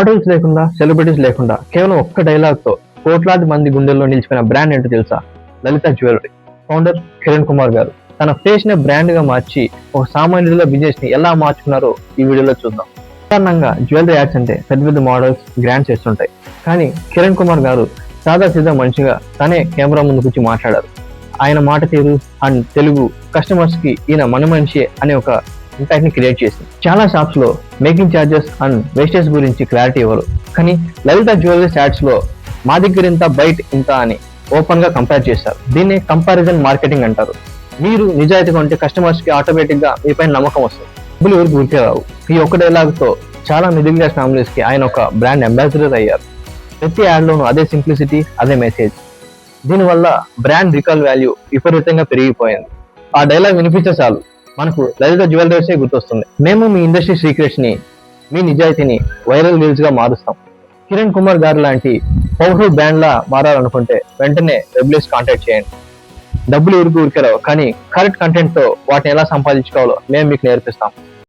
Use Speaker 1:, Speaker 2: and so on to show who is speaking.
Speaker 1: Models లేకుండా, celebrities లేకుండా కేవలం ఒక్క డైలాగ్ తో కోట్లాది మంది గుండెల్లో నిలిచిపోయిన బ్రాండ్ ఏంటో తెలుసా? లలిత జ్యువెలరీ ఫౌండర్ కిరణ్ కుమార్ గారు తన ఫేస్ ని బ్రాండ్ గా మార్చి ఒక సామాన్యుల బిజినెస్ ని ఎలా మార్చుకున్నారో ఈ వీడియోలో చూద్దాం. సాధారణంగా జ్యువెలరీ యాడ్స్ అంటే పెద్ద పెద్ద మోడల్స్, గ్రాండ్స్ చేస్తుంటాయి. కానీ కిరణ్ కుమార్ గారు సాదా సీదా మనిషిగా తనే కెమెరా ముందుకు వచ్చి మాట్లాడారు. ఆయన మాట తీరు అండ్ తెలుగు కస్టమర్స్ కి ఈయన మన మనిషి అనే ఒక ఇంపాక్ట్ ని క్రియేట్ చేసింది. చాలా షాప్స్ లో మేకింగ్ ఛార్జెస్ అండ్ వేస్టేజ్ గురించి క్లారిటీ ఇవ్వరు. కానీ లలిత జ్యువెలరీస్ యాడ్స్ లో మా దగ్గర ఇంత, బయట ఇంత అని ఓపెన్ గా కంపేర్ చేస్తారు. దీన్ని కంపారిజన్ మార్కెటింగ్ అంటారు. మీరు నిజాయితీగా ఉంటే కస్టమర్స్ కి ఆటోమేటిక్ గా మీ పైన నమ్మకం వస్తుంది. డబ్బులు ఎవరికి ఊరికే రావు. ఈ ఒక్క డైలాగ్ తో చాలా మిడిల్ క్లాస్ ఫ్యామిలీస్ కి ఆయన ఒక బ్రాండ్ అంబాసిడర్ అయ్యారు. ప్రతి యాడ్ లోనూ అదే సింప్లిసిటీ, అదే మెసేజ్. దీనివల్ల బ్రాండ్ రికాల్ వాల్యూ విపరీతంగా పెరిగిపోయింది. ఆ డైలాగ్ వినిపించే చాలు మనకు లలిత జ్యువెలరీసే గుర్తొస్తుంది. మేము మీ ఇండస్ట్రీ సీక్రెట్స్ ని, మీ నిజాయితీని వైరల్ రీల్స్ గా మారుస్తాం. కిరణ్ కుమార్ గారు లాంటి పవర్ఫుల్ బ్రాండ్ లా మారాలనుకుంటే వెంటనే రెబ్లెస్ కాంటాక్ట్ చేయండి. డబ్బులు ఊరికే రావు, కానీ కరెక్ట్ కంటెంట్ తో వాటిని ఎలా సంపాదించుకోవాలో మేము మీకు నేర్పిస్తాం.